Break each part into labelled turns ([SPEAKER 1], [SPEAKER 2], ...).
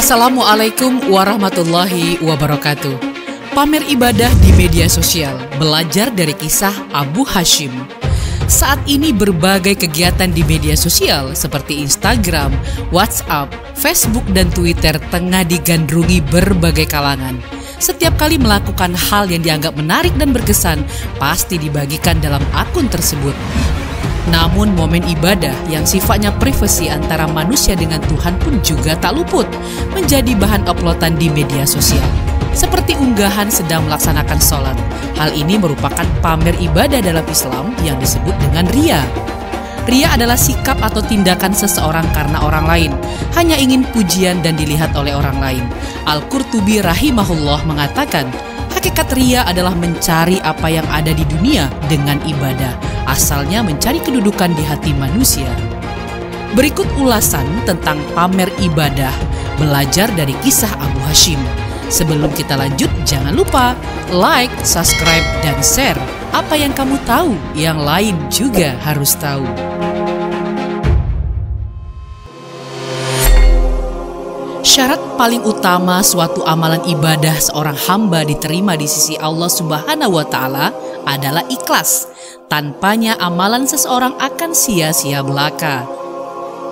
[SPEAKER 1] Assalamualaikum warahmatullahi wabarakatuh. Pamer ibadah di media sosial, belajar dari kisah Abu Hashim. Saat ini berbagai kegiatan di media sosial seperti Instagram, WhatsApp, Facebook, dan Twitter tengah digandrungi berbagai kalangan. Setiap kali melakukan hal yang dianggap menarik dan berkesan, pasti dibagikan dalam akun tersebut. Namun momen ibadah yang sifatnya privasi antara manusia dengan Tuhan pun juga tak luput menjadi bahan uploadan di media sosial. Seperti unggahan sedang melaksanakan sholat. Hal ini merupakan pamer ibadah dalam Islam yang disebut dengan riya. Riya adalah sikap atau tindakan seseorang karena orang lain, hanya ingin pujian dan dilihat oleh orang lain. Al-Qurtubi rahimahullah mengatakan, hakikat riya adalah mencari apa yang ada di dunia dengan ibadah, asalnya mencari kedudukan di hati manusia. Berikut ulasan tentang pamer ibadah, belajar dari kisah Abu Hashim. Sebelum kita lanjut, jangan lupa like, subscribe, dan share. Apa yang kamu tahu, yang lain juga harus tahu. Syarat paling utama suatu amalan ibadah seorang hamba diterima di sisi Allah Subhanahu wa Ta'ala adalah ikhlas. Tanpanya amalan seseorang akan sia-sia belaka,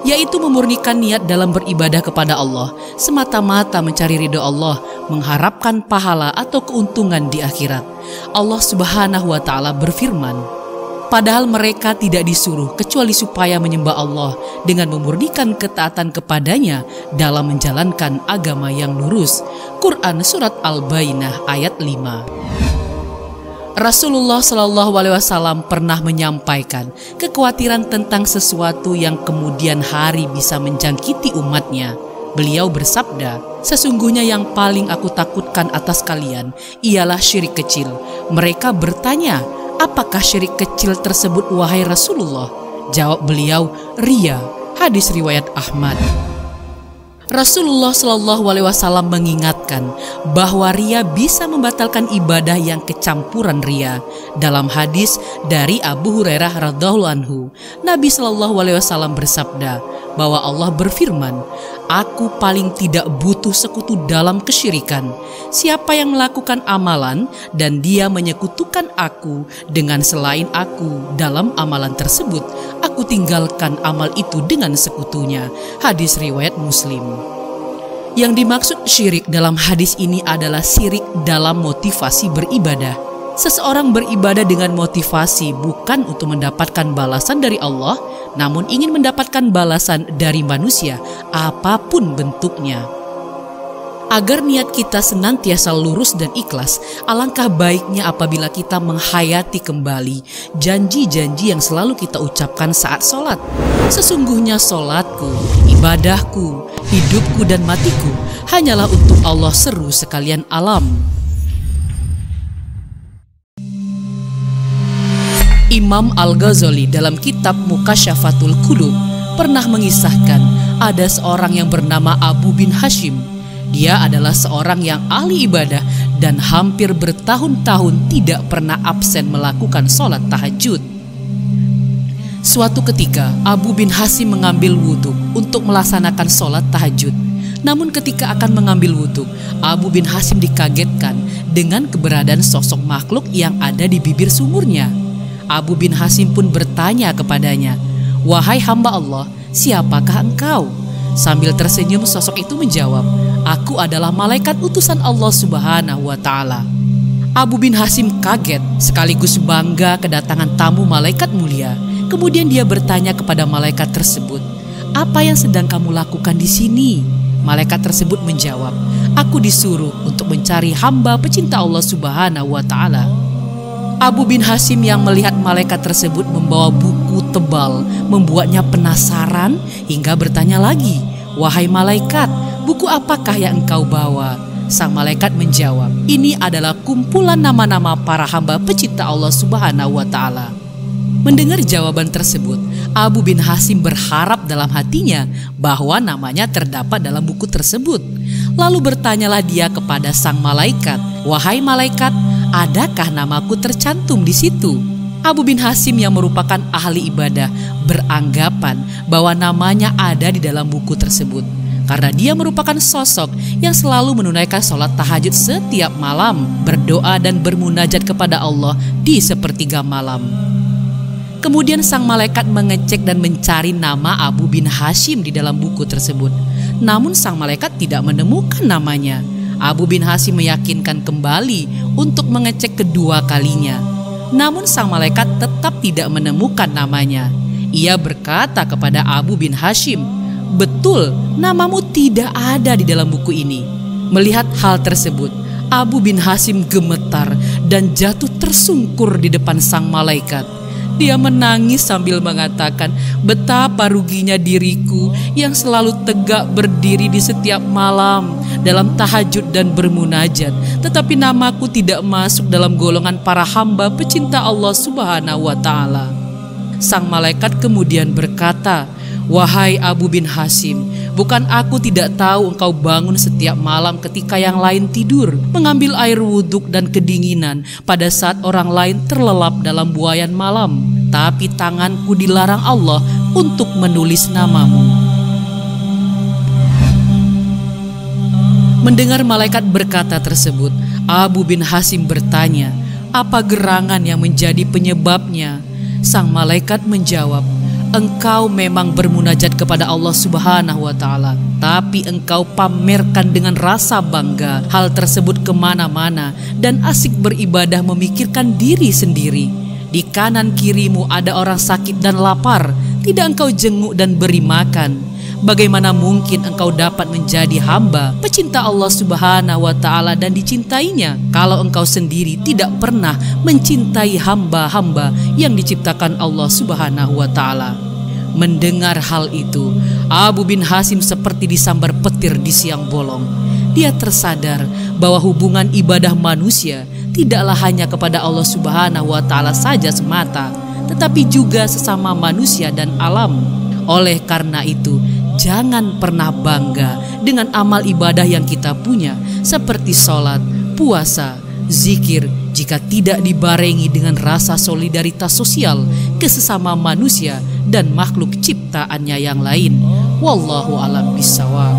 [SPEAKER 1] yaitu memurnikan niat dalam beribadah kepada Allah semata-mata mencari ridho Allah, mengharapkan pahala atau keuntungan di akhirat. Allah Subhanahu wa Ta'ala berfirman, padahal mereka tidak disuruh kecuali supaya menyembah Allah dengan memurnikan ketaatan kepadanya dalam menjalankan agama yang lurus. Quran Surat Al-Bayyinah ayat 5. Rasulullah Shallallahu Alaihi Wasallam pernah menyampaikan kekhawatiran tentang sesuatu yang kemudian hari bisa menjangkiti umatnya. Beliau bersabda, sesungguhnya yang paling aku takutkan atas kalian ialah syirik kecil. Mereka bertanya, apakah syirik kecil tersebut wahai Rasulullah? Jawab beliau, riya. Hadis riwayat Ahmad. Rasulullah Shallallahu Alaihi Wasallam mengingatkan bahwa riya bisa membatalkan ibadah yang kecampuran riya. Dalam hadis dari Abu Hurairah radhiyallahu anhu, Nabi Shallallahu Alaihi Wasallam bersabda bahwa Allah berfirman, aku paling tidak butuh sekutu dalam kesyirikan. Siapa yang melakukan amalan dan dia menyekutukan aku dengan selain aku dalam amalan tersebut, aku tinggalkan amal itu dengan sekutunya. Hadis riwayat Muslim. Yang dimaksud syirik dalam hadis ini adalah syirik dalam motivasi beribadah. Seseorang beribadah dengan motivasi bukan untuk mendapatkan balasan dari Allah, namun ingin mendapatkan balasan dari manusia, apapun bentuknya. Agar niat kita senantiasa lurus dan ikhlas, alangkah baiknya apabila kita menghayati kembali janji-janji yang selalu kita ucapkan saat sholat. Sesungguhnya sholatku, ibadahku, hidupku dan matiku hanyalah untuk Allah seru sekalian alam. Imam Al-Ghazali dalam kitab Mukasyafatul Qulub pernah mengisahkan ada seorang yang bernama Abu bin Hashim. Dia adalah seorang yang ahli ibadah dan hampir bertahun-tahun tidak pernah absen melakukan sholat tahajud. Suatu ketika Abu bin Hashim mengambil wudhu untuk melaksanakan sholat tahajud. Namun ketika akan mengambil wudhu, Abu bin Hashim dikagetkan dengan keberadaan sosok makhluk yang ada di bibir sumurnya. Abu bin Hashim pun bertanya kepadanya, wahai hamba Allah, siapakah engkau? Sambil tersenyum sosok itu menjawab, aku adalah malaikat utusan Allah Subhanahu wa Ta'ala. Abu bin Hashim kaget sekaligus bangga kedatangan tamu malaikat mulia. Kemudian dia bertanya kepada malaikat tersebut, apa yang sedang kamu lakukan di sini? Malaikat tersebut menjawab, aku disuruh untuk mencari hamba pecinta Allah Subhanahu wa Ta'ala. Abu bin Hashim yang melihat malaikat tersebut membawa buku tebal membuatnya penasaran hingga bertanya lagi, wahai malaikat, buku apakah yang engkau bawa? Sang malaikat menjawab, ini adalah kumpulan nama-nama para hamba pecinta Allah Subhanahu wa Ta'ala. Mendengar jawaban tersebut, Abu bin Hashim berharap dalam hatinya bahwa namanya terdapat dalam buku tersebut. Lalu bertanyalah dia kepada sang malaikat, wahai malaikat, adakah namaku tercantum di situ? Abu bin Hashim yang merupakan ahli ibadah beranggapan bahwa namanya ada di dalam buku tersebut. karena dia merupakan sosok yang selalu menunaikan sholat tahajud setiap malam, berdoa dan bermunajat kepada Allah di sepertiga malam. Kemudian sang malaikat mengecek dan mencari nama Abu bin Hashim di dalam buku tersebut. Namun sang malaikat tidak menemukan namanya. Abu bin Hashim meyakinkan kembali untuk mengecek kedua kalinya. Namun sang malaikat tetap tidak menemukan namanya. Ia berkata kepada Abu bin Hashim, "Betul, namamu tidak ada di dalam buku ini." Melihat hal tersebut, Abu bin Hashim gemetar dan jatuh tersungkur di depan sang malaikat. Dia menangis sambil mengatakan, "Betapa ruginya diriku yang selalu tegak berdiri di setiap malam dalam tahajud dan bermunajat, tetapi namaku tidak masuk dalam golongan para hamba pecinta Allah Subhanahu wa Ta'ala." Sang malaikat kemudian berkata, "Wahai Abu bin Hashim, bukan aku tidak tahu engkau bangun setiap malam ketika yang lain tidur, mengambil air wuduk dan kedinginan pada saat orang lain terlelap dalam buayan malam. Tapi tanganku dilarang Allah untuk menulis namamu." Mendengar malaikat berkata tersebut, Abu bin Hashim bertanya, "Apa gerangan yang menjadi penyebabnya?" Sang malaikat menjawab, "Engkau memang bermunajat kepada Allah Subhanahu wa Ta'ala, tapi engkau pamerkan dengan rasa bangga hal tersebut kemana-mana dan asik beribadah memikirkan diri sendiri. Di kanan kirimu ada orang sakit dan lapar, tidak engkau jenguk dan beri makan. Bagaimana mungkin engkau dapat menjadi hamba pecinta Allah Subhanahu wa Ta'ala dan dicintainya kalau engkau sendiri tidak pernah mencintai hamba-hamba yang diciptakan Allah Subhanahu wa Ta'ala?" Mendengar hal itu, Abu bin Hashim seperti disambar petir di siang bolong. Dia tersadar bahwa hubungan ibadah manusia tidaklah hanya kepada Allah Subhanahu wa Ta'ala saja semata, tetapi juga sesama manusia dan alam. Oleh karena itu, jangan pernah bangga dengan amal ibadah yang kita punya, seperti sholat, puasa, zikir, jika tidak dibarengi dengan rasa solidaritas sosial ke sesama manusia dan makhluk ciptaannya yang lain. Wallahu a'lam bishawab.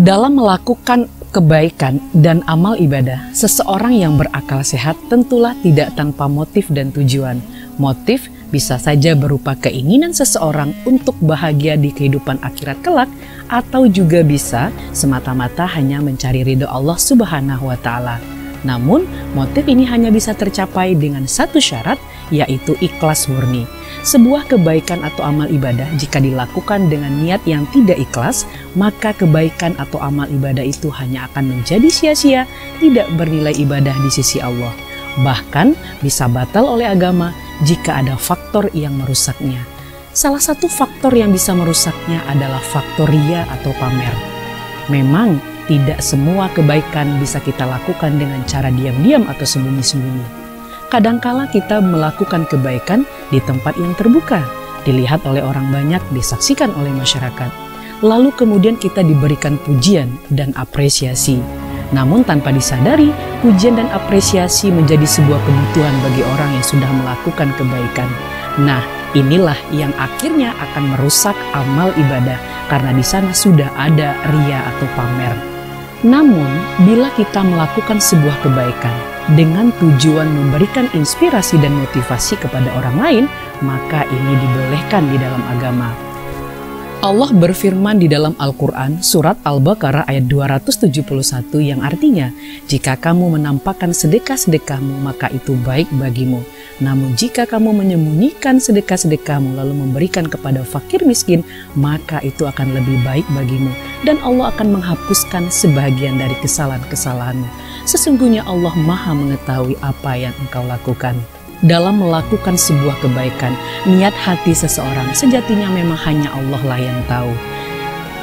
[SPEAKER 1] Dalam melakukan kebaikan dan amal ibadah, seseorang yang berakal sehat tentulah tidak tanpa motif dan tujuan. Motif bisa saja berupa keinginan seseorang untuk bahagia di kehidupan akhirat kelak, atau juga bisa semata-mata hanya mencari ridho Allah Subhanahu wa Ta'ala. Namun, motif ini hanya bisa tercapai dengan satu syarat, yaitu ikhlas murni. Sebuah kebaikan atau amal ibadah jika dilakukan dengan niat yang tidak ikhlas, maka kebaikan atau amal ibadah itu hanya akan menjadi sia-sia, tidak bernilai ibadah di sisi Allah. Bahkan bisa batal oleh agama jika ada faktor yang merusaknya. Salah satu faktor yang bisa merusaknya adalah faktor riya atau pamer. Memang tidak semua kebaikan bisa kita lakukan dengan cara diam-diam atau sembunyi-sembunyi. Kadangkala kita melakukan kebaikan di tempat yang terbuka, dilihat oleh orang banyak, disaksikan oleh masyarakat. Lalu kemudian kita diberikan pujian dan apresiasi. Namun tanpa disadari, pujian dan apresiasi menjadi sebuah kebutuhan bagi orang yang sudah melakukan kebaikan. Nah, inilah yang akhirnya akan merusak amal ibadah karena di sana sudah ada riya atau pamer. Namun, bila kita melakukan sebuah kebaikan dengan tujuan memberikan inspirasi dan motivasi kepada orang lain, maka ini dibolehkan di dalam agama. Allah berfirman di dalam Al-Quran surat Al-Baqarah ayat 271 yang artinya, "Jika kamu menampakkan sedekah-sedekahmu maka itu baik bagimu. Namun jika kamu menyembunyikan sedekah-sedekahmu lalu memberikan kepada fakir miskin, maka itu akan lebih baik bagimu. Dan Allah akan menghapuskan sebagian dari kesalahan-kesalahanmu. Sesungguhnya Allah Maha mengetahui apa yang engkau lakukan." dalam melakukan sebuah kebaikan. Niat hati seseorang sejatinya memang hanya Allah lah yang tahu.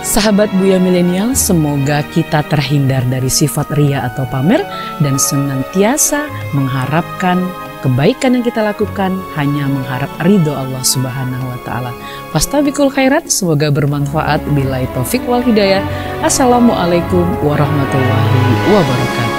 [SPEAKER 1] Sahabat Buya Milenial, semoga kita terhindar dari sifat ria atau pamer dan senantiasa mengharapkan kebaikan yang kita lakukan hanya mengharap ridho Allah Subhanahu wa taala. Fastabiqul khairat, semoga bermanfaat. Billahi taufik wal hidayah. Assalamualaikum warahmatullahi wabarakatuh.